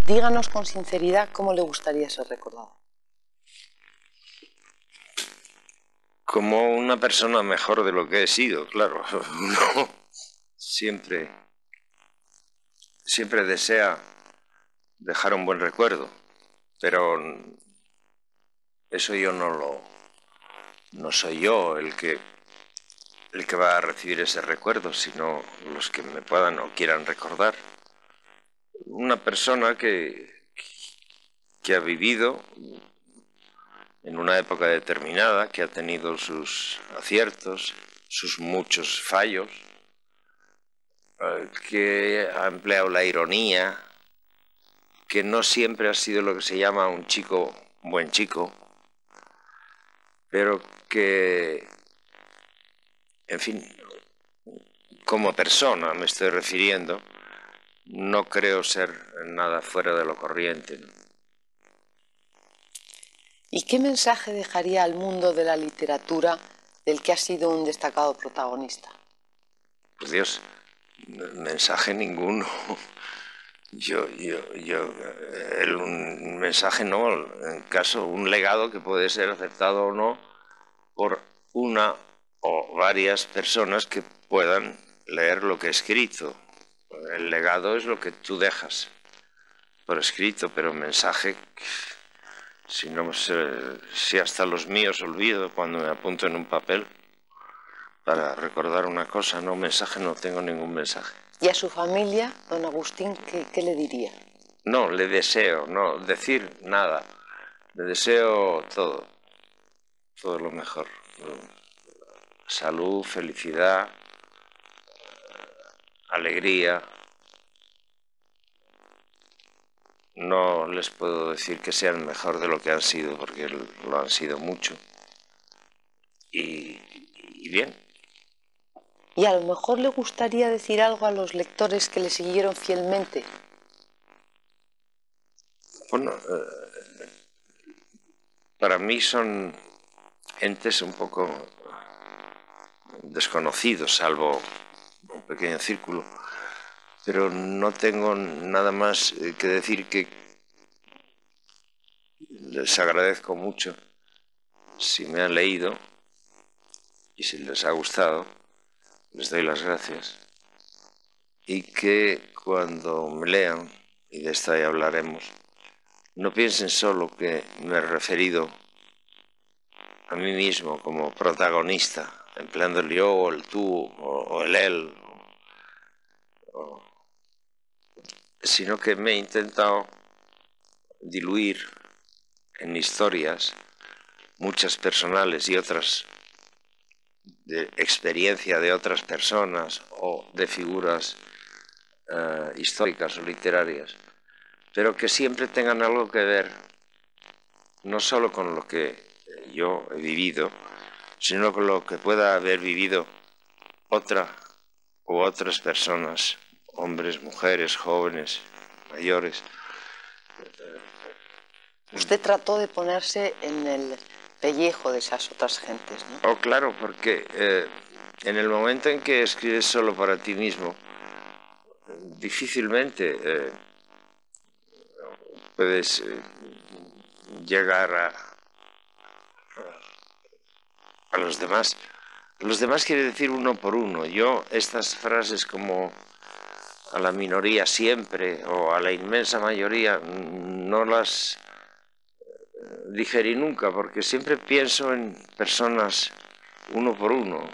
Díganos con sinceridad cómo le gustaría ser recordado. Como una persona mejor de lo que he sido, claro. Uno siempre desea dejar un buen recuerdo, pero eso yo no soy yo el que va a recibir ese recuerdo, sino los que me puedan o quieran recordar. Una persona que ha vivido en una época determinada, que ha tenido sus aciertos, sus muchos fallos, que ha empleado la ironía, que no siempre ha sido lo que se llama un buen chico, pero que, en fin, como persona me estoy refiriendo, no creo ser nada fuera de lo corriente, ¿no? ¿Y qué mensaje dejaría al mundo de la literatura del que ha sido un destacado protagonista? Pues Dios, mensaje ninguno. Un mensaje no, en caso, un legado que puede ser aceptado o no por una o varias personas que puedan leer lo que he escrito. El legado es lo que tú dejas por escrito, pero mensaje, si hasta los míos olvido cuando me apunto en un papel para recordar una cosa, no, mensaje no tengo ningún mensaje. ¿Y a su familia, don Agustín, qué le diría? No, le deseo, no decir nada, le deseo todo lo mejor. Salud, felicidad, alegría. No les puedo decir que sean mejor de lo que han sido, porque lo han sido mucho. Y bien. ¿Y a lo mejor le gustaría decir algo a los lectores que le siguieron fielmente? Bueno, para mí son entes un poco desconocidos, salvo un pequeño círculo, pero no tengo nada más que decir que les agradezco mucho si me han leído y si les ha gustado, les doy las gracias, y que cuando me lean, y de esto ya hablaremos, no piensen solo que me he referido a mí mismo como protagonista, empleando el yo o el tú o el él, sino que me he intentado diluir en historias, muchas personales y otras de experiencia de otras personas o de figuras históricas o literarias, pero que siempre tengan algo que ver, no solo con lo que yo he vivido, sino con lo que pueda haber vivido otra u otras personas, hombres, mujeres, jóvenes, mayores. Usted trató de ponerse en el pellejo de esas otras gentes, ¿no? Oh, claro, porque en el momento en que escribes solo para ti mismo, difícilmente puedes llegar a los demás. Los demás quiere decir uno por uno. Yo estas frases como a la minoría siempre o a la inmensa mayoría no las digerí nunca, porque siempre pienso en personas uno por uno.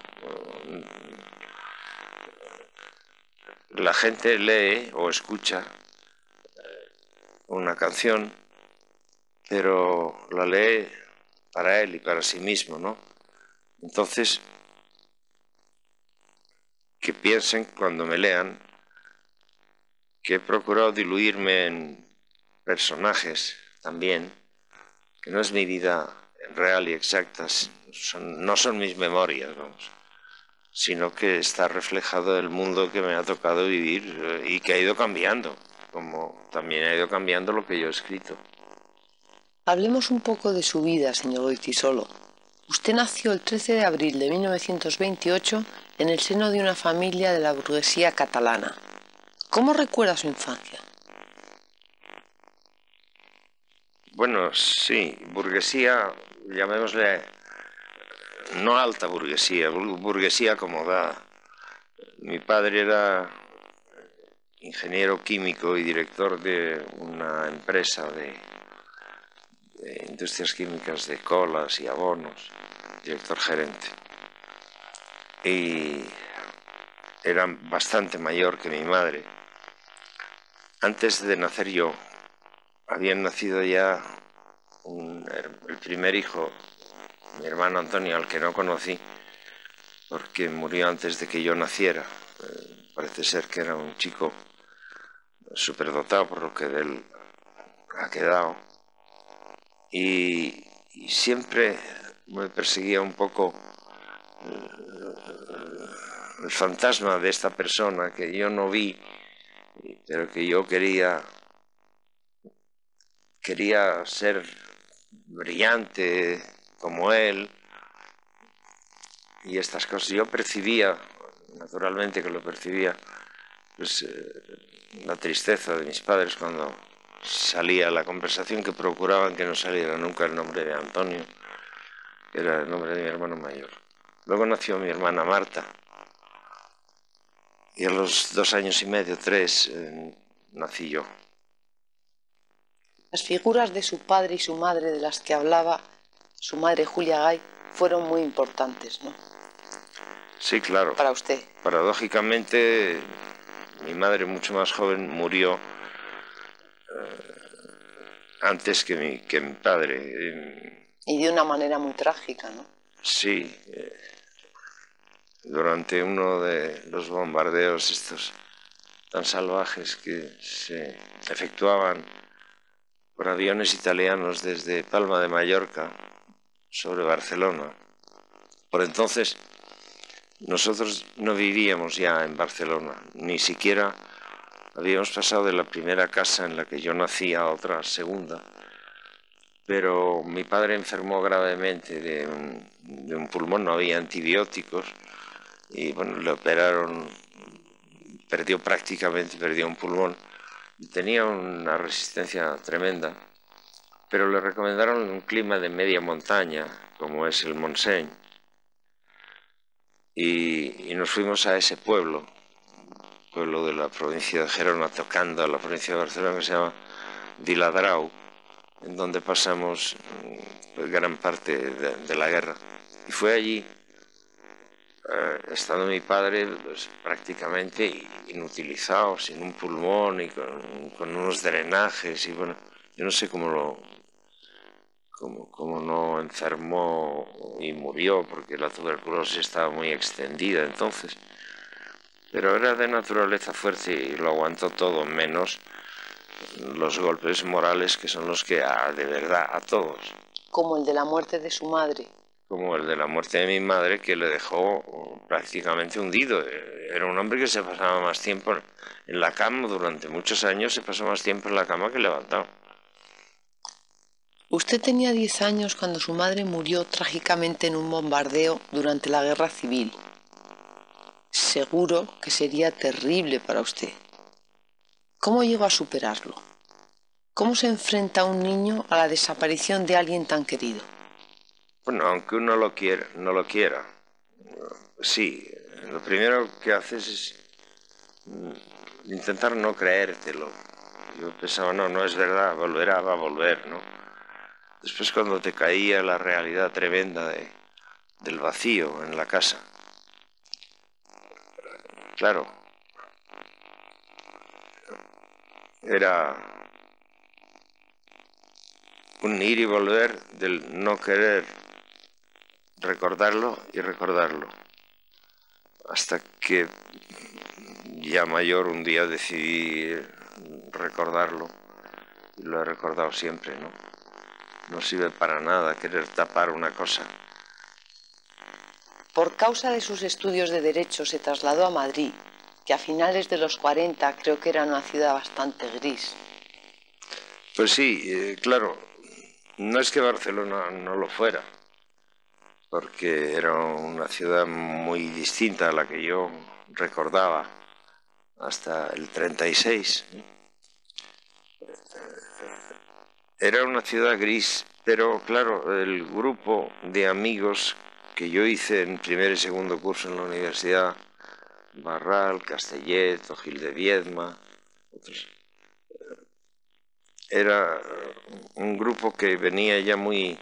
La gente lee o escucha una canción, pero la lee para él y para sí mismo, ¿no? Entonces, que piensen cuando me lean que he procurado diluirme en personajes también, que no es mi vida real y exacta, no son mis memorias, vamos, sino que está reflejado el mundo que me ha tocado vivir y que ha ido cambiando, como también ha ido cambiando lo que yo he escrito. Hablemos un poco de su vida, señor Goytisolo. Usted nació el 13 de abril de 1928 en el seno de una familia de la burguesía catalana. ¿Cómo recuerda su infancia? Bueno, sí, burguesía, llamémosle, no alta burguesía, burguesía acomodada. Mi padre era ingeniero químico y director de una empresa de industrias químicas de colas y abonos, director gerente. Y era bastante mayor que mi madre. Antes de nacer yo, habían nacido ya el primer hijo, mi hermano Antonio, al que no conocí, porque murió antes de que yo naciera. Parece ser que era un chico superdotado, por lo que de él ha quedado. Y siempre me perseguía un poco el fantasma de esta persona que yo no vi, pero que yo quería ser brillante como él y estas cosas. Yo percibía, naturalmente que lo percibía, pues la tristeza de mis padres cuando salía la conversación, que procuraban que no saliera nunca el nombre de Antonio, que era el nombre de mi hermano mayor. Luego nació mi hermana Marta y a los 2 años y medio, 3, nací yo. Las figuras de su padre y su madre de las que hablaba su madre Julia Gay fueron muy importantes, ¿no? Sí, claro. Para usted. Paradójicamente, mi madre, mucho más joven, murió antes que mi padre. Y de una manera muy trágica, ¿no? Sí, durante uno de los bombardeos estos tan salvajes que se efectuaban por aviones italianos desde Palma de Mallorca sobre Barcelona. Por entonces nosotros no vivíamos ya en Barcelona, ni siquiera habíamos pasado de la primera casa en la que yo nací a otra segunda, pero mi padre enfermó gravemente de un pulmón, no había antibióticos y bueno, le operaron, perdió un pulmón y tenía una resistencia tremenda, pero le recomendaron un clima de media montaña, como es el Montseny, y nos fuimos a ese pueblo de la provincia de Gerona, tocando a la provincia de Barcelona, que se llama Viladrau, en donde pasamos gran parte de la guerra. Y fue allí, estando mi padre pues, prácticamente inutilizado, sin un pulmón y con unos drenajes, y bueno, yo no sé cómo no enfermó y murió, porque la tuberculosis estaba muy extendida entonces. Pero era de naturaleza fuerte y lo aguantó todo, menos los golpes morales que son los que de verdad a todos. Como el de la muerte de su madre. Como el de la muerte de mi madre, que le dejó prácticamente hundido. Era un hombre que se pasaba más tiempo en la cama, durante muchos años se pasó más tiempo en la cama que levantado. Usted tenía 10 años cuando su madre murió trágicamente en un bombardeo durante la Guerra Civil. Seguro que sería terrible para usted. ¿Cómo llegó a superarlo? ¿Cómo se enfrenta un niño a la desaparición de alguien tan querido? Bueno, aunque uno no lo quiera, sí, lo primero que haces es intentar no creértelo. Yo pensaba, no es verdad, va a volver, ¿no? Después cuando te caía la realidad tremenda del vacío en la casa, claro, era un ir y volver del no querer recordarlo y recordarlo, hasta que ya mayor un día decidí recordarlo y lo he recordado siempre, ¿no? No sirve para nada querer tapar una cosa. Por causa de sus estudios de Derecho se trasladó a Madrid, que a finales de los 40 creo que era una ciudad bastante gris. Pues sí, claro, no es que Barcelona no lo fuera, porque era una ciudad muy distinta a la que yo recordaba hasta el 36. Era una ciudad gris, pero claro, el grupo de amigos que yo hice en primer y segundo curso en la universidad, Barral, Castellet, Gil de Viedma, otros, era un grupo que venía ya muy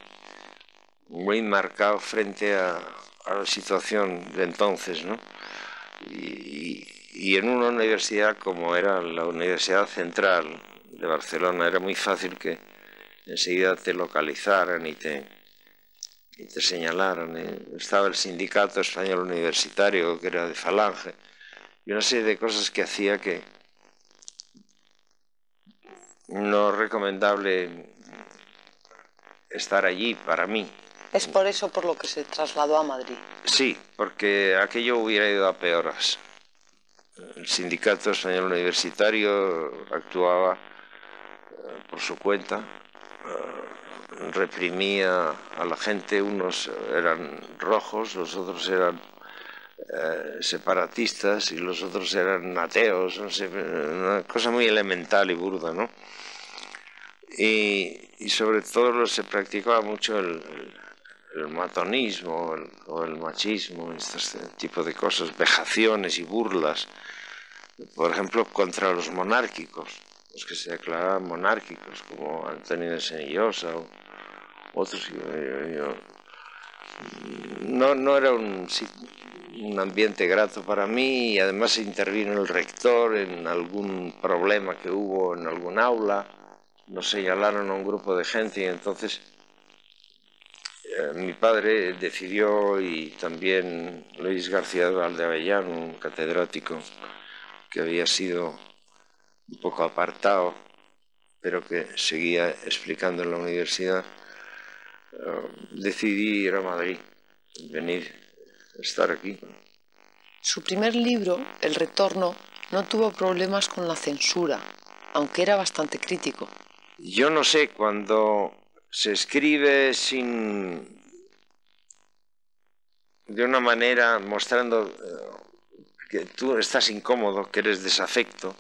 marcado frente a la situación de entonces, ¿no? Y en una universidad como era la Universidad Central de Barcelona, era muy fácil que enseguida te localizaran y te señalaran. Estaba el Sindicato Español Universitario, que era de Falange, y una serie de cosas que hacía que no es recomendable estar allí para mí. Es por eso por lo que se trasladó a Madrid. Sí, porque aquello hubiera ido a peoras. El Sindicato Español Universitario actuaba por su cuenta, reprimía a la gente, unos eran rojos, los otros eran separatistas y los otros eran ateos, no sé, una cosa muy elemental y burda, ¿no? Y sobre todo se practicaba mucho el matonismo o el machismo, este tipo de cosas, vejaciones y burlas, por ejemplo, contra los monárquicos, los que se declaraban monárquicos, como Antonio de Senillosa o otros. No era un ambiente grato para mí, y además intervino el rector en algún problema que hubo en algún aula, nos señalaron a un grupo de gente y entonces mi padre decidió, y también Luis García de Valdeavellán, un catedrático que había sido un poco apartado, pero que seguía explicando en la universidad, decidí ir a Madrid, venir a estar aquí. Su primer libro, El Retorno, no tuvo problemas con la censura, aunque era bastante crítico. Yo no sé, cuando se escribe de una manera mostrando que tú estás incómodo, que eres desafecto,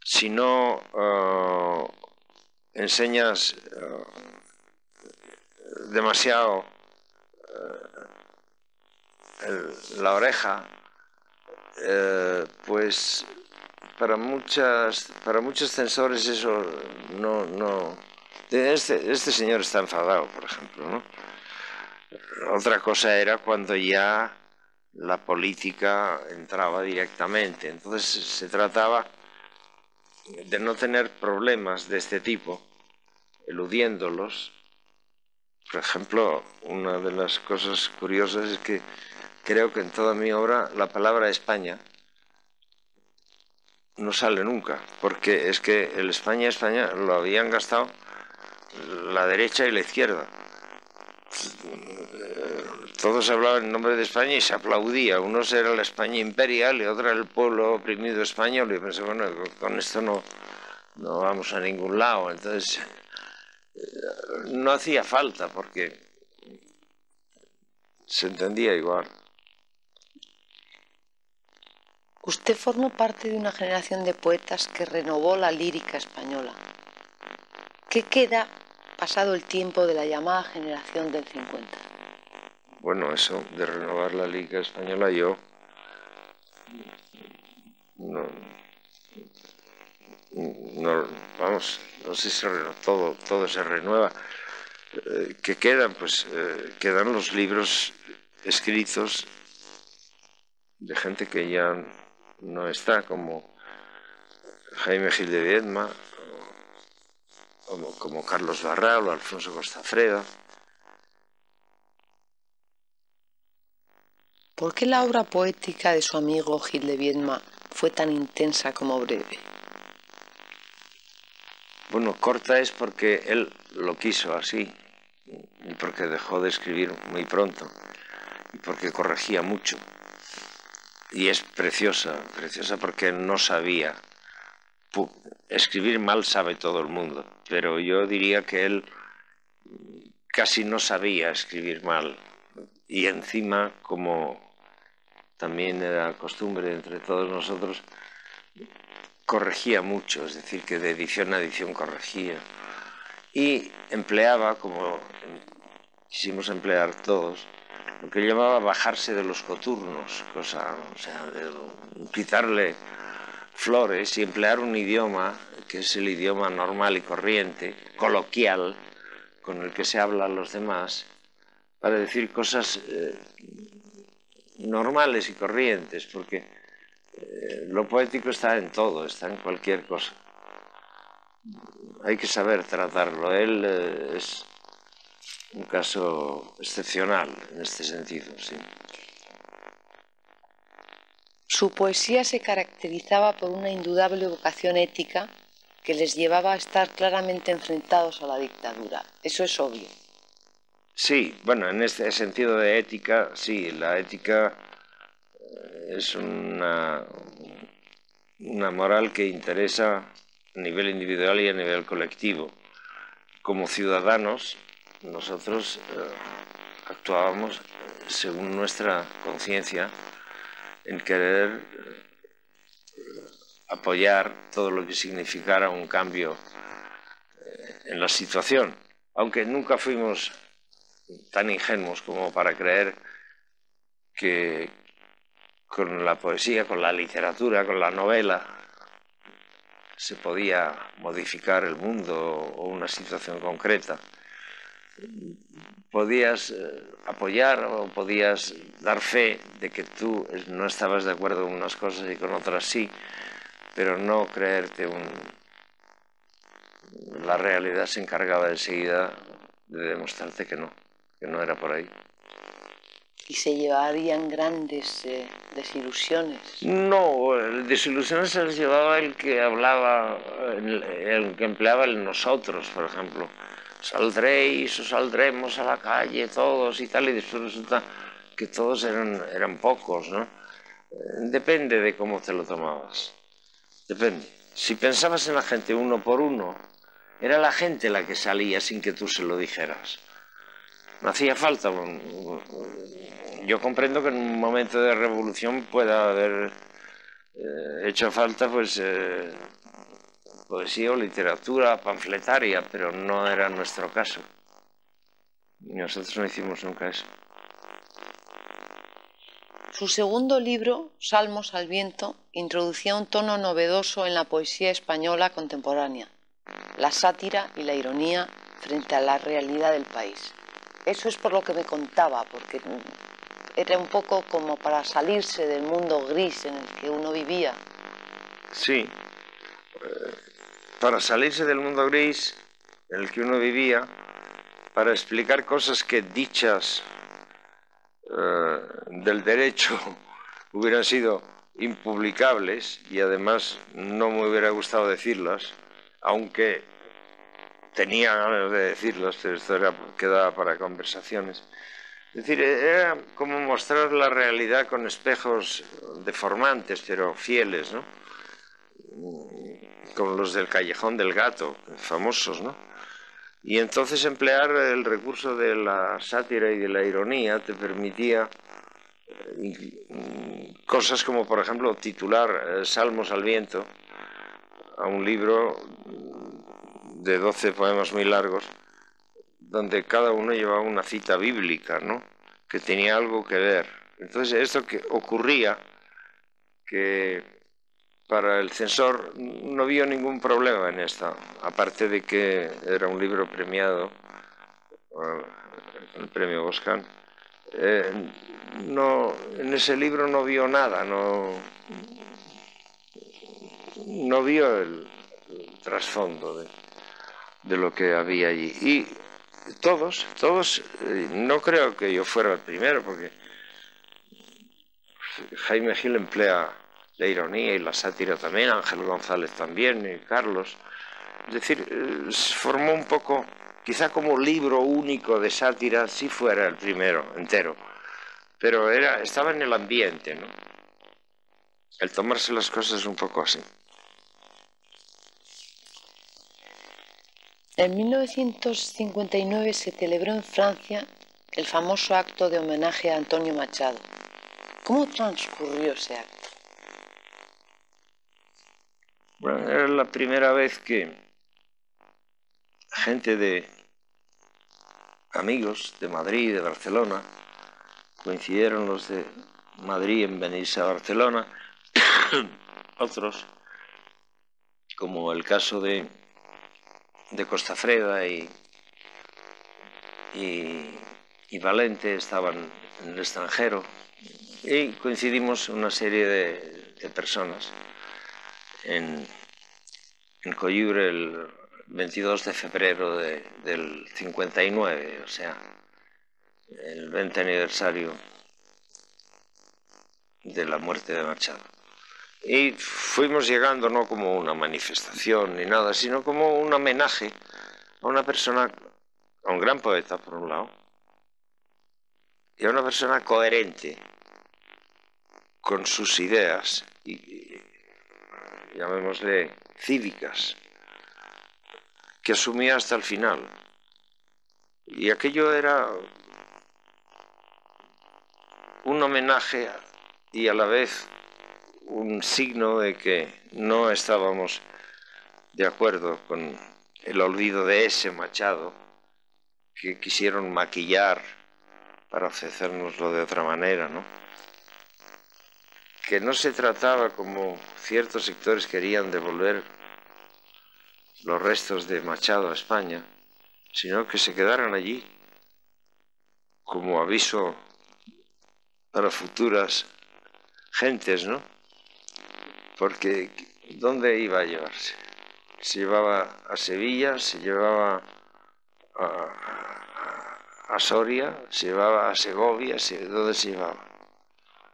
si no enseñas demasiado la oreja, pues para muchos censores eso no. Este señor está enfadado, por ejemplo, ¿no? Otra cosa era cuando ya la política entraba directamente. Entonces se trataba de no tener problemas de este tipo, eludiéndolos. Por ejemplo, una de las cosas curiosas es que creo que en toda mi obra la palabra España no sale nunca, porque es que el España lo habían gastado la derecha y la izquierda. Todos hablaban en nombre de España y se aplaudía. Unos era la España imperial y otro era el pueblo oprimido español. Y yo pensé, bueno, con esto no vamos a ningún lado. Entonces, no hacía falta porque se entendía igual. Usted formó parte de una generación de poetas que renovó la lírica española. ¿Qué queda pasado el tiempo de la llamada generación del 50? Bueno, eso de renovar la lírica española, yo vamos, no sé si todo se renueva. ¿Qué quedan? Pues quedan los libros escritos de gente que ya no está, como Jaime Gil de Viedma, como Carlos Barral o Alfonso Costafreda. ¿Por qué la obra poética de su amigo Gil de Viedma fue tan intensa como breve? Bueno, corta es porque él lo quiso así, y porque dejó de escribir muy pronto, y porque corregía mucho. Y es preciosa porque no sabía. Escribir mal sabe todo el mundo, pero yo diría que él casi no sabía escribir mal. Y encima, como también era costumbre entre todos nosotros, corregía mucho, es decir, que de edición a edición corregía. y empleaba, como quisimos emplear todos, lo que llamaba bajarse de los coturnos, o sea, de quitarle flores y emplear un idioma que es el idioma normal y corriente, coloquial, con el que se hablan los demás, para decir cosas normales y corrientes, porque lo poético está en todo, está en cualquier cosa. Hay que saber tratarlo. Él es un caso excepcional en este sentido, sí. Su poesía se caracterizaba por una indudable vocación ética que les llevaba a estar claramente enfrentados a la dictadura. Eso es obvio. Sí, bueno, en este sentido de ética, sí, la ética es una moral que interesa a nivel individual y a nivel colectivo. Como ciudadanos, nosotros actuábamos según nuestra conciencia en querer apoyar todo lo que significara un cambio en la situación, aunque nunca fuimos tan ingenuos como para creer que con la poesía, con la literatura, con la novela, se podía modificar el mundo o una situación concreta. Podías apoyar o podías dar fe de que tú no estabas de acuerdo con unas cosas y con otras sí, pero no creerte la realidad se encargaba enseguida de demostrarte que no era por ahí. Y se llevarían grandes desilusiones. No, desilusiones se les llevaba el que hablaba, el que empleaba el nosotros, por ejemplo. Saldréis o saldremos a la calle todos y tal, y después resulta que todos eran pocos, ¿no? Depende de cómo te lo tomabas. Depende. Si pensabas en la gente uno por uno, era la gente la que salía sin que tú se lo dijeras. No hacía falta. Yo comprendo que en un momento de revolución pueda haber hecho falta poesía o literatura panfletaria, pero no era nuestro caso. Nosotros no hicimos nunca eso. Su segundo libro, Salmos al viento, introducía un tono novedoso en la poesía española contemporánea, la sátira y la ironía frente a la realidad del país. Eso es por lo que me contaba, porque era un poco como para salirse del mundo gris en el que uno vivía. Sí, para salirse del mundo gris en el que uno vivía, para explicar cosas que dichas del derecho hubieran sido impublicables y además no me hubiera gustado decirlas, aunque tenía ganas de decirlas, pero esto quedaba para conversaciones. Es decir, era como mostrar la realidad con espejos deformantes, pero fieles, ¿no? Como los del Callejón del Gato, famosos, ¿no? Y entonces emplear el recurso de la sátira y de la ironía te permitía cosas como, por ejemplo, titular Salmos al viento a un libro de 12 poemas muy largos, donde cada uno llevaba una cita bíblica, ¿no? Que tenía algo que ver. Entonces, esto que ocurría, que para el censor no vio ningún problema en esto, aparte de que era un libro premiado, el premio Boscan. No, en ese libro no vio nada, no vio el trasfondo de lo que había allí. Y todos, no creo que yo fuera el primero, porque Jaime Gil emplea la ironía y la sátira también, Ángel González también, y Carlos. Es decir, se formó un poco, quizá como libro único de sátira, si fuera el primero, entero, pero estaba en el ambiente, ¿no? El tomarse las cosas un poco así. En 1959 se celebró en Francia el famoso acto de homenaje a Antonio Machado. ¿Cómo transcurrió ese acto? Bueno, era la primera vez que gente de amigos de Madrid, de Barcelona, coincidieron los de Madrid en venirse a Barcelona, otros, como el caso de Costafreda y Valente, estaban en el extranjero, y coincidimos una serie de personas en Coyubre el 22 de febrero del 59, o sea, el 20 aniversario de la muerte de Machado. Y fuimos llegando no como una manifestación ni nada, sino como un homenaje a una persona, a un gran poeta por un lado, y a una persona coherente con sus ideas y llamémosle cívicas, que asumía hasta el final. Y aquello era un homenaje y a la vez un signo de que no estábamos de acuerdo con el olvido de ese Machado, que quisieron maquillar para ofrecérnoslo de otra manera, ¿no? Que no se trataba, como ciertos sectores querían, devolver los restos de Machado a España, sino que se quedaran allí como aviso para futuras gentes, ¿no? Porque ¿dónde iba a llevarse? Se llevaba a Sevilla, se llevaba a Soria, se llevaba a Segovia, ¿dónde se llevaba?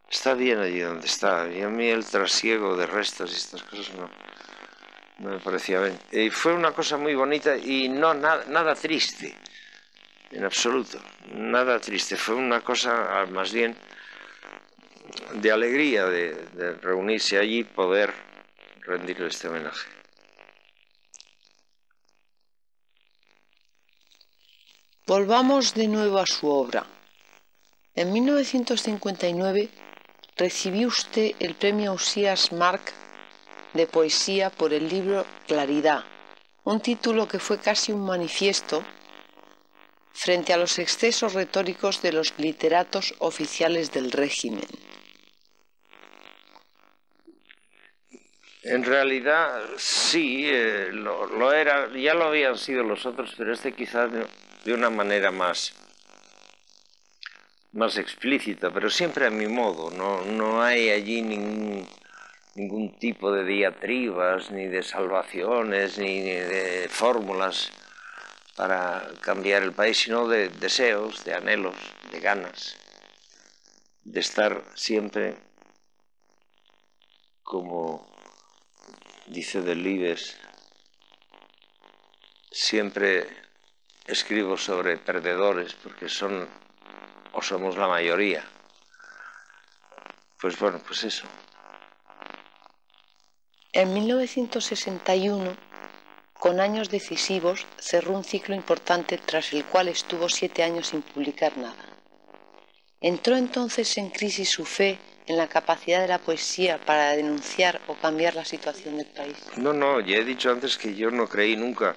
Está bien allí donde está, y a mí el trasiego de restos y estas cosas no me parecía bien. Y fue una cosa muy bonita y no nada triste, en absoluto, nada triste. Fue una cosa más bien de alegría de reunirse allí y poder rendirle este homenaje. Volvamos de nuevo a su obra. En 1959 recibió usted el premio Ausías Marc de poesía por el libro Claridad, un título que fue casi un manifiesto frente a los excesos retóricos de los literatos oficiales del régimen. En realidad sí, lo era, ya lo habían sido los otros, pero este quizás de una manera más explícita, pero siempre a mi modo. No hay allí ningún tipo de diatribas, ni de salvaciones, ni de fórmulas para cambiar el país, sino de deseos, de anhelos, de ganas, de estar siempre, como dice Delibes, siempre escribo sobre perdedores, porque son o somos la mayoría. Pues bueno, pues eso. En 1961, con años decisivos, cerró un ciclo importante tras el cual estuvo 7 años sin publicar nada. ¿Entró entonces en crisis su fe en la capacidad de la poesía para denunciar o cambiar la situación del país? No, ya he dicho antes que yo no creí nunca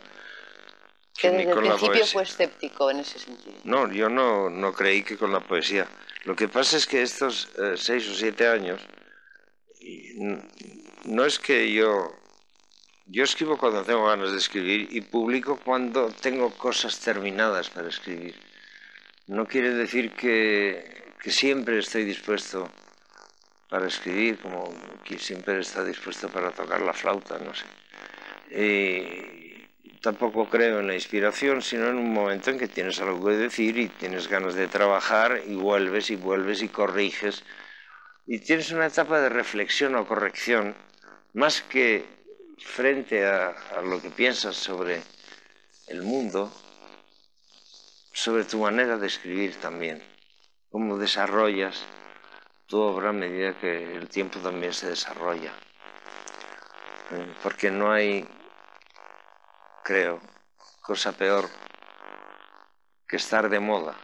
que desde el principio fue escéptico en ese sentido. No, yo no creí que con la poesía. Lo que pasa es que estos 6 o 7 años, no es que yo escribo cuando tengo ganas de escribir y publico cuando tengo cosas terminadas para escribir. No quiere decir que siempre estoy dispuesto para escribir, como que siempre está dispuesto para tocar la flauta, no sé. Tampoco creo en la inspiración, sino en un momento en que tienes algo que decir y tienes ganas de trabajar y vuelves y corriges. Y tienes una etapa de reflexión o corrección, más que frente a lo que piensas sobre el mundo, sobre tu manera de escribir también, cómo desarrollas tu obra a medida que el tiempo también se desarrolla. Porque no hay, creo, cosa peor que estar de moda,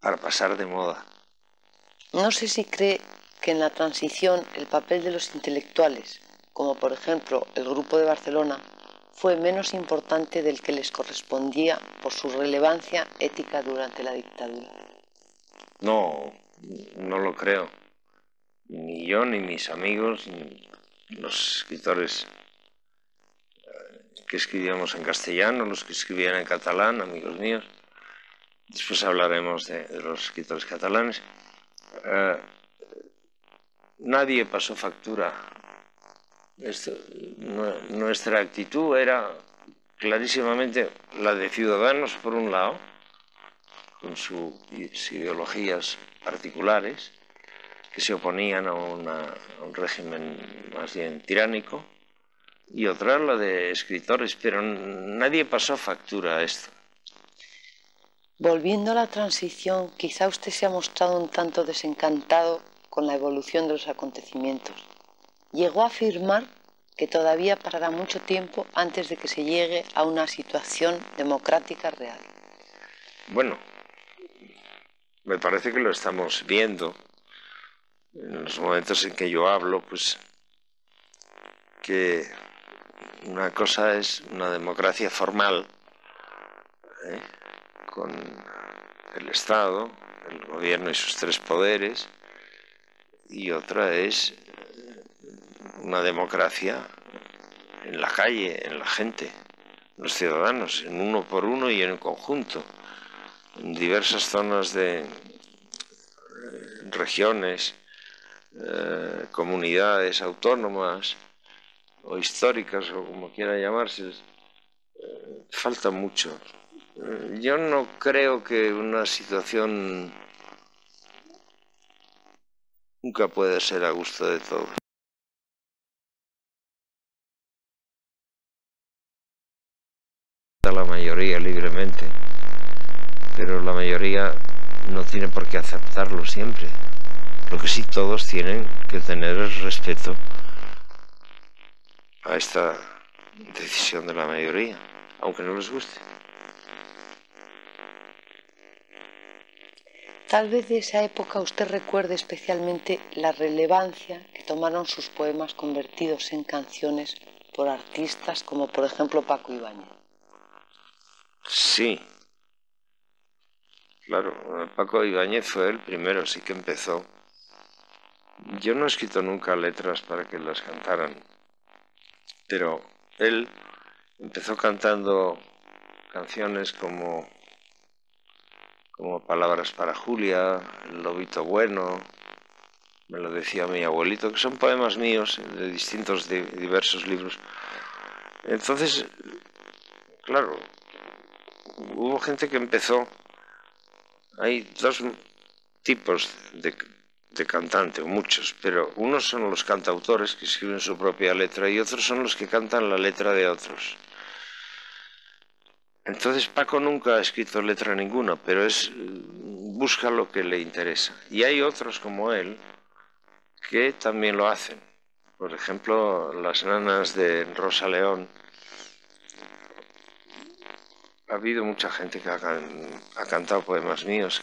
para pasar de moda. No sé si cree que en la transición el papel de los intelectuales, como por ejemplo el Grupo de Barcelona, fue menos importante del que les correspondía por su relevancia ética durante la dictadura? No, no lo creo. Ni yo, ni mis amigos, ni los escritores que escribíamos en castellano, los que escribían en catalán, amigos míos. Después hablaremos de los escritores catalanes. Nadie pasó factura. Nuestra actitud era clarísimamente la de ciudadanos, por un lado, con sus ideologías particulares, que se oponían a un régimen más bien tiránico, y otra la de escritores, pero nadie pasó factura a esto. Volviendo a la transición, quizá usted se ha mostrado un tanto desencantado con la evolución de los acontecimientos. Llegó a afirmar que todavía pasará mucho tiempo antes de que se llegue a una situación democrática real. Bueno, me parece que lo estamos viendo en los momentos en que yo hablo, pues que una cosa es una democracia formal, con el Estado, el gobierno y sus tres poderes, y otra es una democracia en la calle, en la gente, los ciudadanos, en uno por uno y en conjunto, en diversas zonas de regiones, comunidades autónomas o históricas, o como quiera llamarse. Falta mucho. Yo no creo que una situación nunca pueda ser a gusto de todos. La mayoría libremente, pero la mayoría no tiene por qué aceptarlo siempre. Lo que sí todos tienen que tener es respeto a esta decisión de la mayoría, aunque no les guste. Tal vez de esa época usted recuerde especialmente la relevancia que tomaron sus poemas convertidos en canciones por artistas como por ejemplo Paco Ibáñez. Sí, claro, Paco Ibáñez fue el primero, sí que empezó. Yo no he escrito nunca letras para que las cantaran, pero él empezó cantando canciones como Palabras para Julia, El lobito bueno, me lo decía mi abuelito, que son poemas míos de distintos, diversos libros. Entonces, claro, hubo gente que empezó. Hay dos tipos de cantante, o muchos, pero unos son los cantautores que escriben su propia letra y otros son los que cantan la letra de otros. Entonces Paco nunca ha escrito letra ninguna, pero busca lo que le interesa. Y hay otros como él que también lo hacen. Por ejemplo, las nanas de Rosa León. Ha habido mucha gente que ha cantado poemas míos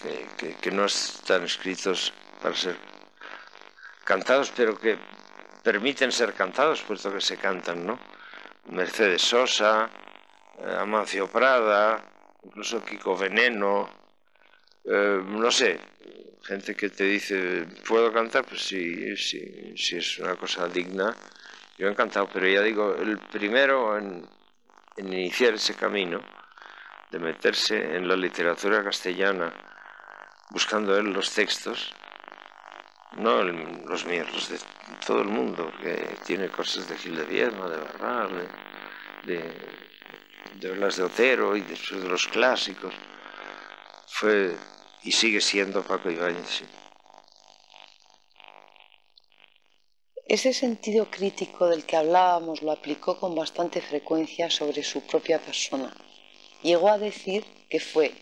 que no están escritos para ser cantados, pero que permiten ser cantados, puesto que se cantan, ¿no? Mercedes Sosa, Amancio Prada, incluso Kiko Veneno, no sé, gente que te dice, ¿puedo cantar? Pues sí, es una cosa digna. Yo he encantado, pero ya digo, el primero en iniciar ese camino de meterse en la literatura castellana, buscando él los textos, no los míos, los de todo el mundo, que tiene cosas de Gil de Viedma, de Barral, de Blas de Otero y después de los clásicos. Fue y sigue siendo Paco Ibáñez, sí. Ese sentido crítico del que hablábamos lo aplicó con bastante frecuencia sobre su propia persona. Llegó a decir que fue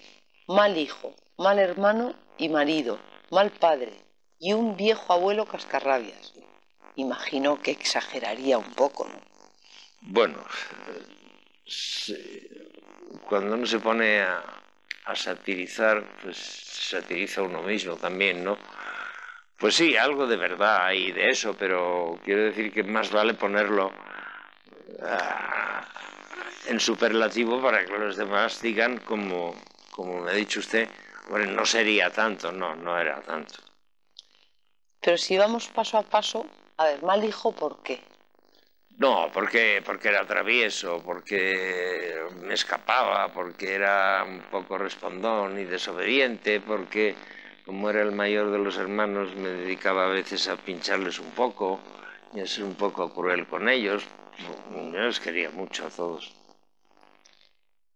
mal hijo, mal hermano y marido, mal padre y un viejo abuelo cascarrabias. Imagino que exageraría un poco, ¿no? Bueno, cuando uno se pone a satirizar, pues satiriza uno mismo también, ¿no? Pues sí, algo de verdad hay de eso, pero quiero decir que más vale ponerlo en superlativo para que los demás digan, como me ha dicho usted, bueno, no sería tanto, no era tanto. Pero si vamos paso a paso, a ver, mal hijo, ¿por qué? No, porque era travieso, porque me escapaba, porque era un poco respondón y desobediente, porque como era el mayor de los hermanos me dedicaba a veces a pincharles un poco y a ser un poco cruel con ellos. Yo los quería mucho a todos.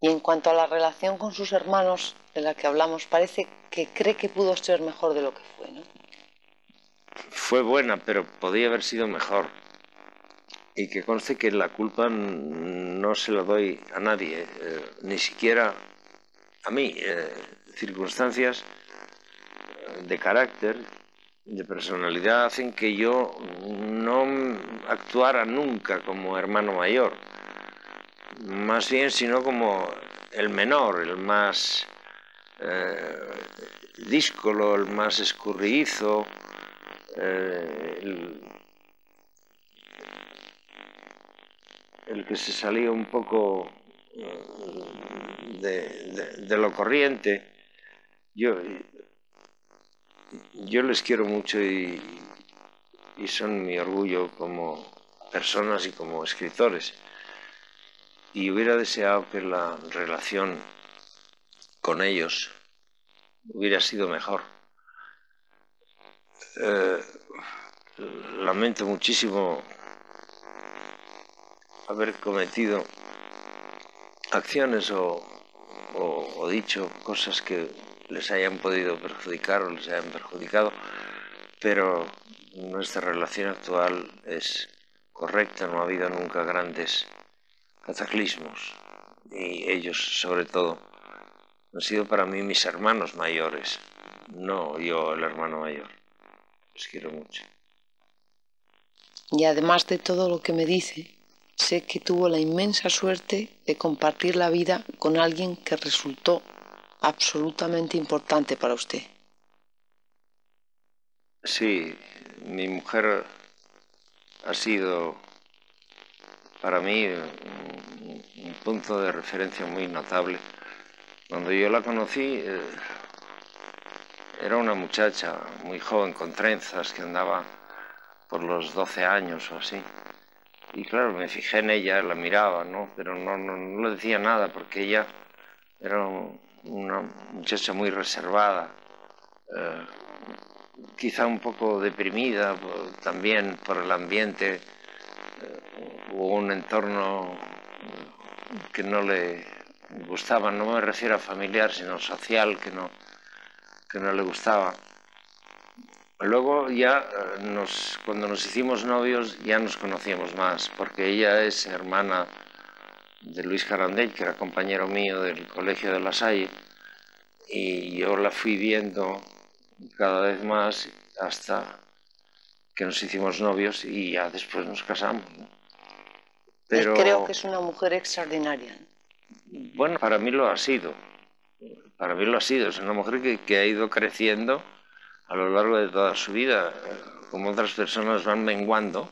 Y en cuanto a la relación con sus hermanos de la que hablamos, parece que cree que pudo ser mejor de lo que fue, ¿no? Fue buena, pero podía haber sido mejor. Y que conste que la culpa no se la doy a nadie, ni siquiera a mí. Circunstancias de carácter, de personalidad, hacen que yo no actuara nunca como hermano mayor, más bien sino como el menor, el más díscolo, el más escurridizo, el que se salía un poco de lo corriente. Yo les quiero mucho y son mi orgullo como personas y como escritores. Y hubiera deseado que la relación con ellos hubiera sido mejor. Lamento muchísimo haber cometido acciones o dicho cosas que les hayan podido perjudicar o les hayan perjudicado, pero nuestra relación actual es correcta, no ha habido nunca grandes cataclismos y ellos sobre todo han sido para mí mis hermanos mayores, no yo el hermano mayor. Les quiero mucho. Y además de todo lo que me dice, sé que tuvo la inmensa suerte de compartir la vida con alguien que resultó absolutamente importante para usted. Sí, mi mujer ha sido para mí un punto de referencia muy notable. Cuando yo la conocí, era una muchacha muy joven con trenzas que andaba por los 12 años o así. Y claro, me fijé en ella, la miraba, ¿no? Pero no le decía nada porque ella era una muchacha muy reservada, quizá un poco deprimida también por el ambiente o un entorno que no le gustaba, no me refiero a familiar, sino social, que no le gustaba. Luego ya, cuando nos hicimos novios, ya nos conocíamos más, porque ella es hermana de Luis Carandell, que era compañero mío del Colegio de La Salle, y yo la fui viendo cada vez más hasta que nos hicimos novios y ya después nos casamos, ¿no? Pero creo que es una mujer extraordinaria. Bueno, para mí lo ha sido. Para mí lo ha sido. Es una mujer que ha ido creciendo a lo largo de toda su vida. Como otras personas van menguando,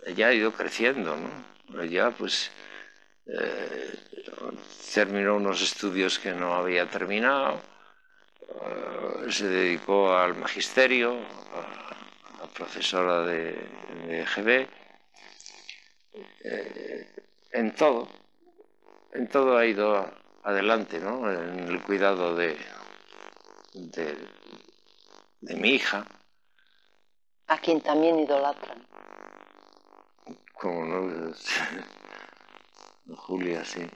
ella ha ido creciendo, ¿no? Ella, pues, terminó unos estudios que no había terminado, se dedicó al magisterio, a profesora de EGB, en todo ha ido adelante, ¿no? En el cuidado de mi hija. A quien también idolatran. Como no, Julia, sí.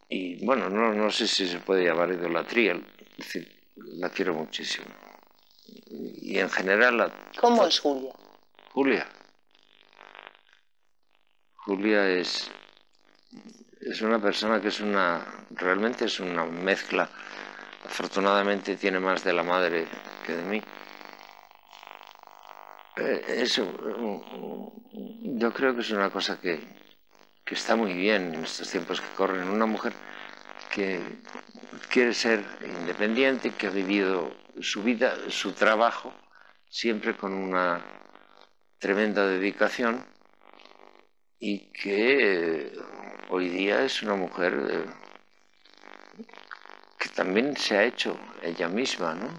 Y bueno, no sé si se puede llamar idolatría, es decir, la quiero muchísimo. Y en general ¿Cómo es Julia? Julia es una persona que realmente es una mezcla. Afortunadamente tiene más de la madre que de mí. Yo creo que es una cosa que está muy bien en estos tiempos que corren. Una mujer que quiere ser independiente, que ha vivido su vida, su trabajo, siempre con una tremenda dedicación y que hoy día es una mujer que también se ha hecho ella misma, ¿no?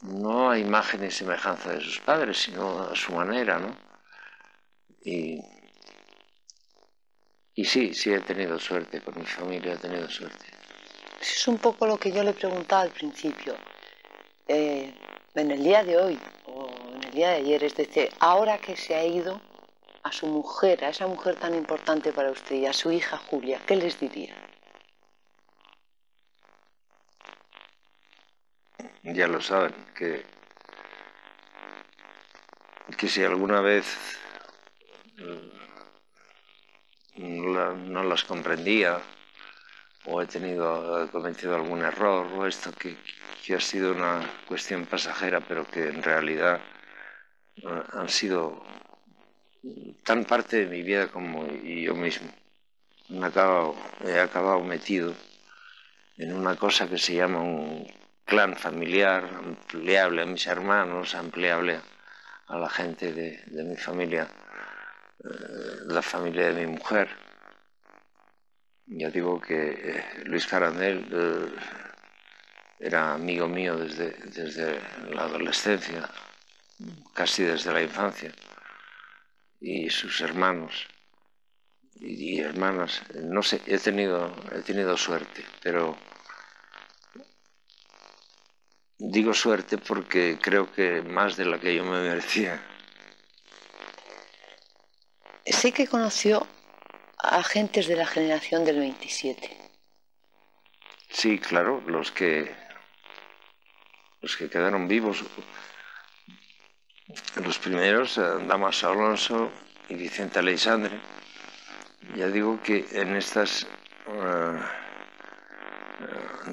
No a imagen y semejanza de sus padres, sino a su manera, ¿no? Y sí, sí he tenido suerte, con mi familia he tenido suerte. Eso es un poco lo que yo le preguntaba al principio. En el día de hoy o en el día de ayer, es decir, ahora que se ha ido a su mujer, a esa mujer tan importante para usted y a su hija Julia, ¿qué les diría? Ya lo saben, que si alguna vez no las comprendía o he cometido algún error o esto que ha sido una cuestión pasajera, pero que en realidad han sido tan parte de mi vida como yo mismo. He acabado metido en una cosa que se llama un clan familiar, ampliable a mis hermanos, ampliable a la gente de mi familia, la familia de mi mujer. Ya digo que Luis Carandel era amigo mío desde la adolescencia, casi desde la infancia, y sus hermanos y hermanas, no sé, he tenido suerte, pero digo suerte porque creo que más de la que yo me merecía. Sé que conoció a gentes de la generación del 27. Sí, claro, los que quedaron vivos. Los primeros, Damaso Alonso y Vicente Aleixandre. Ya digo que en estas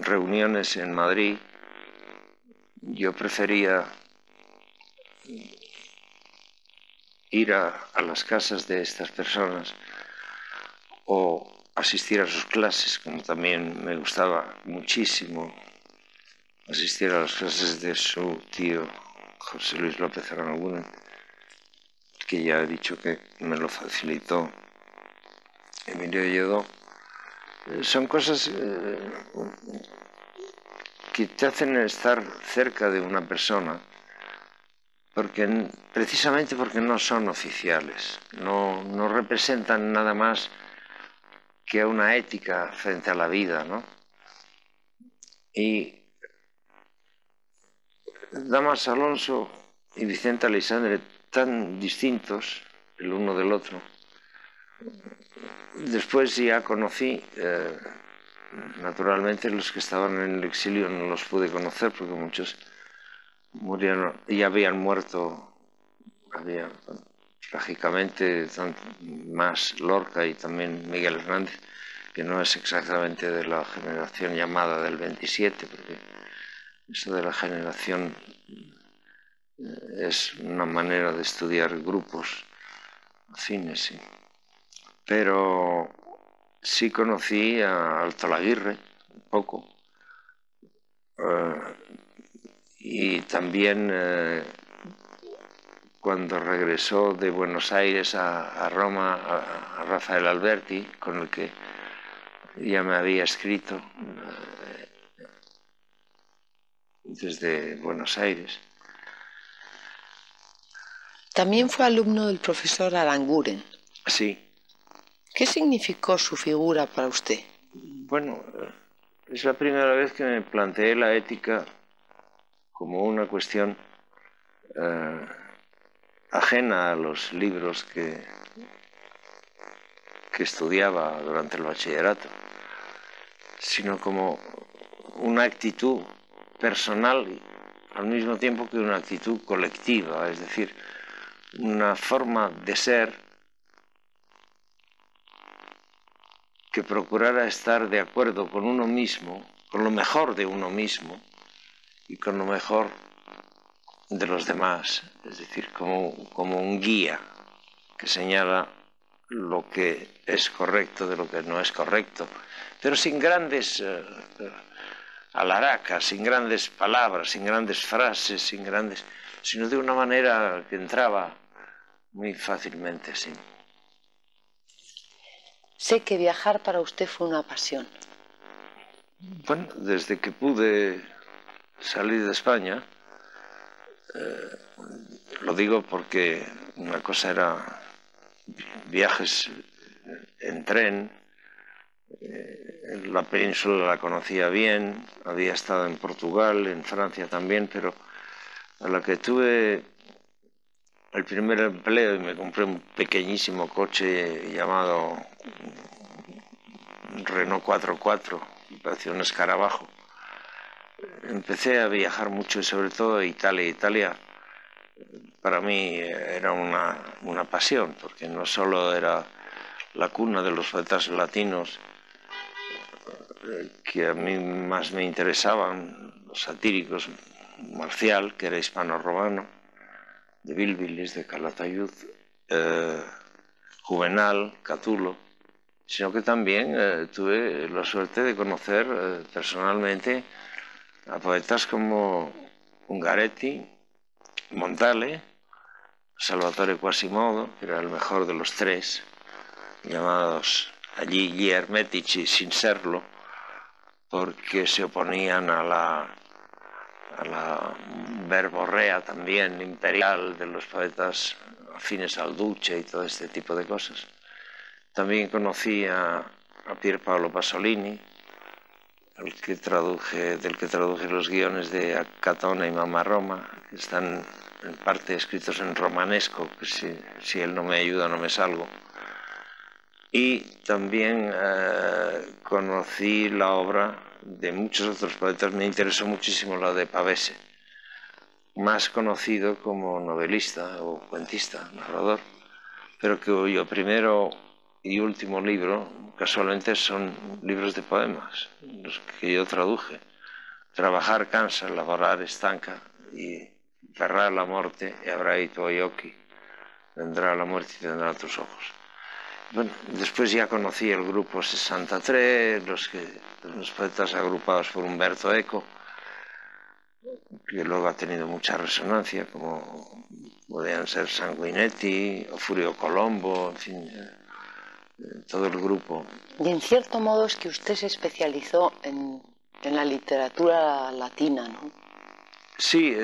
reuniones en Madrid yo prefería ir a las casas de estas personas o asistir a sus clases, como también me gustaba muchísimo asistir a las clases de su tío José Luis López Aranguren, que ya he dicho que me lo facilitó Emilio Lledó. Son cosas que te hacen estar cerca de una persona precisamente porque no son oficiales, no representan nada más que una ética frente a la vida, ¿no? Y Damaso Alonso y Vicente Aleixandre, tan distintos el uno del otro. Después ya conocí, naturalmente los que estaban en el exilio no los pude conocer porque muchos murieron y habían muerto, trágicamente, más Lorca y también Miguel Hernández, que no es exactamente de la generación llamada del 27, porque eso de la generación es una manera de estudiar grupos afines, sí. Pero sí conocí a Alto Laguirre, un poco, y también cuando regresó de Buenos Aires a Roma, a Rafael Alberti, con el que ya me había escrito desde Buenos Aires. También fue alumno del profesor Aranguren. Sí. ¿Qué significó su figura para usted? Bueno, es la primera vez que me planteé la ética como una cuestión ajena a los libros que estudiaba durante el bachillerato, sino como una actitud personal al mismo tiempo que una actitud colectiva, es decir, una forma de ser que procurara estar de acuerdo con uno mismo, con lo mejor de uno mismo y con lo mejor de los demás, es decir, como un guía que señala lo que es correcto de lo que no es correcto, pero sin grandes alaracas, sin grandes palabras, sin grandes frases, sino de una manera que entraba muy fácilmente, sí. Sé que viajar para usted fue una pasión. Bueno, desde que pude salir de España, lo digo porque una cosa era viajes en tren, la península la conocía bien, había estado en Portugal, en Francia también, pero a la que tuve el primer empleo y me compré un pequeñísimo coche llamado Renault 4x4, parecía un escarabajo. Empecé a viajar mucho y sobre todo a Italia. Italia para mí era una pasión, porque no solo era la cuna de los poetas latinos que a mí más me interesaban, los satíricos, Marcial, que era hispano-romano, de Bilbilis, de Calatayud, Juvenal, Catulo, sino que también tuve la suerte de conocer personalmente a poetas como Ungaretti, Montale, Salvatore Quasimodo, que era el mejor de los tres, llamados allí gli hermetici sin serlo, porque se oponían a la verborrea también imperial de los poetas afines al Duce y todo este tipo de cosas. También conocí a Pier Paolo Pasolini, del que traduje los guiones de Catona y Mamma Roma, que están en parte escritos en romanesco, que si él no me ayuda no me salgo. Y también conocí la obra de muchos otros poetas. Me interesó muchísimo la de Pavese, más conocido como novelista o cuentista, narrador, pero cuyo primero y último libro casualmente son libros de poemas, los que yo traduje. Trabajar cansa, laborar estanca, y verrà la morte e avrai i tuoi occhi. Vendrá la muerte y tendrá tus ojos. Bueno, después ya conocí el grupo 63, los poetas agrupados por Umberto Eco, que luego ha tenido mucha resonancia, como podían ser Sanguinetti o Furio Colombo, en fin, todo el grupo. Y en cierto modo es que usted se especializó en la literatura latina, ¿no? Sí.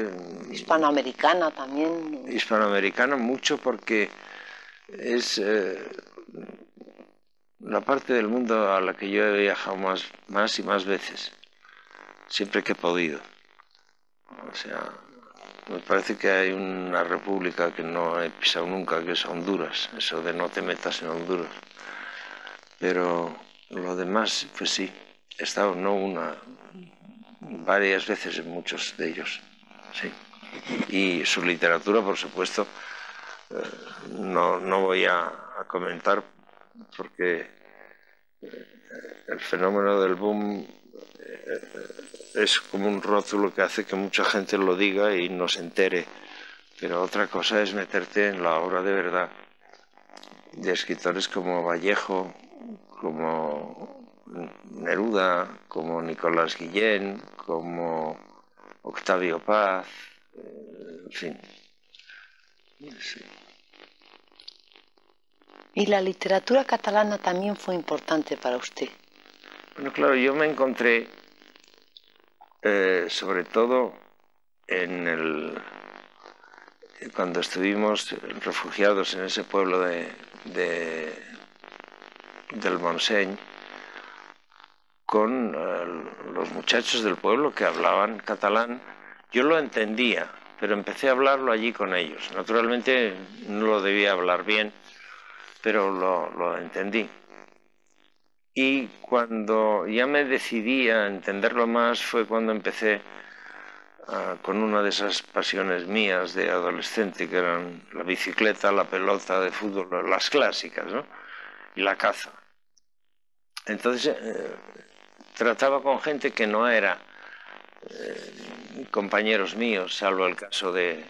Hispanoamericana también. Hispanoamericana mucho, porque es la parte del mundo a la que yo he viajado más y más veces, siempre que he podido. O sea, me parece que hay una república que no he pisado nunca, que es Honduras, eso de no te metas en Honduras. Pero lo demás, pues sí, he estado varias veces en muchos de ellos, sí. Y su literatura, por supuesto, no voy a comentar, porque el fenómeno del boom es como un rótulo que hace que mucha gente lo diga y no se entere, pero otra cosa es meterte en la obra de verdad de escritores como Vallejo, como Neruda, como Nicolás Guillén, como Octavio Paz, en fin. Sí. ¿Y la literatura catalana también fue importante para usted? Bueno, claro, yo me encontré sobre todo cuando estuvimos refugiados en ese pueblo del Montseny, con los muchachos del pueblo que hablaban catalán. Yo lo entendía, pero empecé a hablarlo allí con ellos. Naturalmente no lo debía hablar bien, pero lo entendí. Y cuando ya me decidí a entenderlo más fue cuando empecé con una de esas pasiones mías de adolescente, que eran la bicicleta, la pelota de fútbol, las clásicas, ¿no? Y la caza. Entonces trataba con gente que no era compañeros míos, salvo el caso de,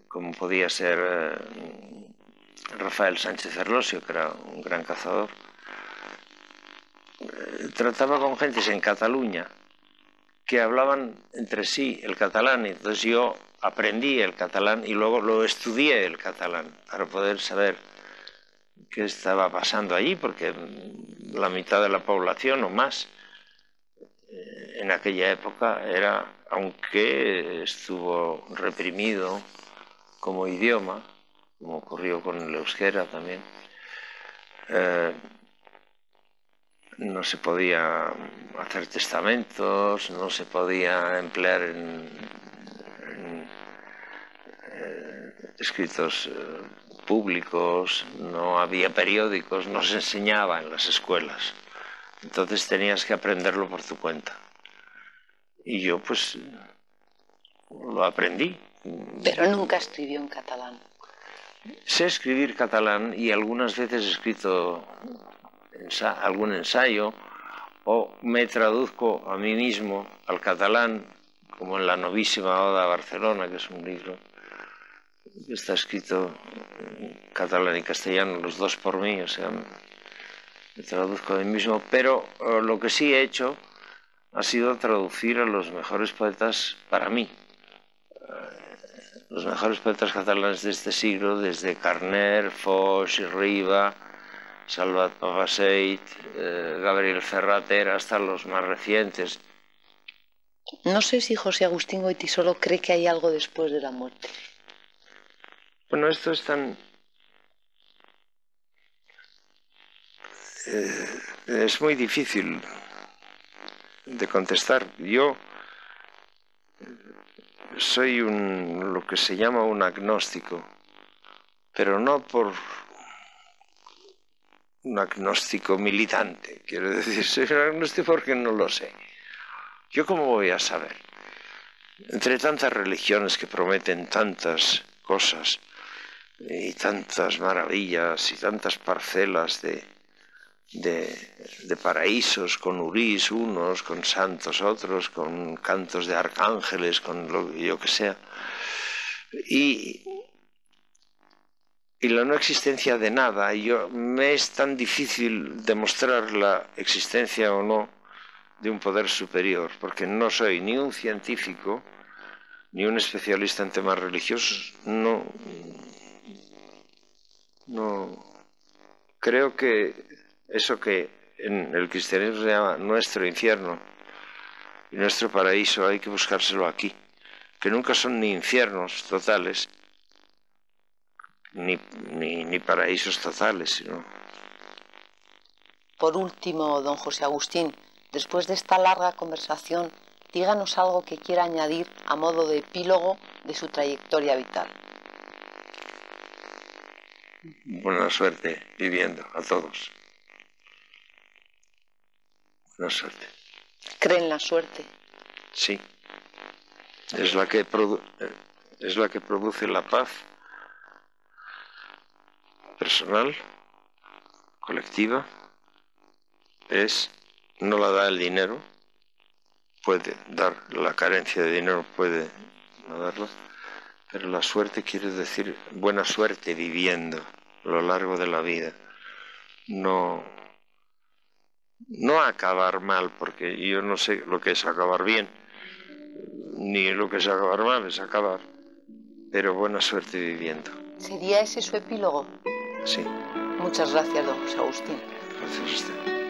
como podía ser Rafael Sánchez Erlosio, que era un gran cazador. Trataba con gentes en Cataluña que hablaban entre sí el catalán, y entonces yo aprendí el catalán y luego lo estudié el catalán para poder saber qué estaba pasando allí, porque la mitad de la población o más en aquella época era, aunque estuvo reprimido como idioma, como ocurrió con el euskera también, no se podía hacer testamentos, no se podía emplear en escritos públicos, no había periódicos, no se enseñaba en las escuelas. Entonces tenías que aprenderlo por tu cuenta. Y yo pues lo aprendí. Pero nunca escribió en catalán. Sé escribir catalán y algunas veces he escrito algún ensayo o me traduzco a mí mismo al catalán, como en La novísima Oda a Barcelona, que es un libro que está escrito en catalán y castellano, los dos por mí, o sea, me traduzco a mí mismo, pero lo que sí he hecho ha sido traducir a los mejores poetas para mí. Los mejores poetas catalanes de este siglo, desde Carner, Foix, Riba, Salvat Papasseit, Gabriel Ferrater, hasta los más recientes. No sé si José Agustín Goytisolo cree que hay algo después de la muerte. Bueno, esto es tan... es muy difícil de contestar. Yo soy lo que se llama un agnóstico, pero no por un agnóstico militante, quiero decir, soy un agnóstico porque no lo sé. ¿Yo cómo voy a saber? Entre tantas religiones que prometen tantas cosas y tantas maravillas y tantas parcelas de paraísos, con urís unos, con santos otros, con cantos de arcángeles, con lo que yo que sea, y la no existencia de nada. Me es tan difícil demostrar la existencia o no de un poder superior, porque no soy ni un científico ni un especialista en temas religiosos. No creo que eso que en el cristianismo se llama nuestro infierno y nuestro paraíso hay que buscárselo aquí, que nunca son ni infiernos totales ni paraísos totales, sino... Por último, don José Agustín, después de esta larga conversación, díganos algo que quiera añadir a modo de epílogo de su trayectoria vital. Buena suerte viviendo a todos. Buena suerte. ¿Cree en la suerte? Sí. Es la que produce la paz personal, colectiva. No la da el dinero, puede dar la carencia de dinero, puede no darla, pero la suerte quiere decir buena suerte viviendo a lo largo de la vida. No acabar mal, porque yo no sé lo que es acabar bien, ni lo que es acabar mal, es acabar, pero buena suerte viviendo. ¿Sería ese su epílogo? Sí. Muchas gracias, don José Agustín. Gracias a usted.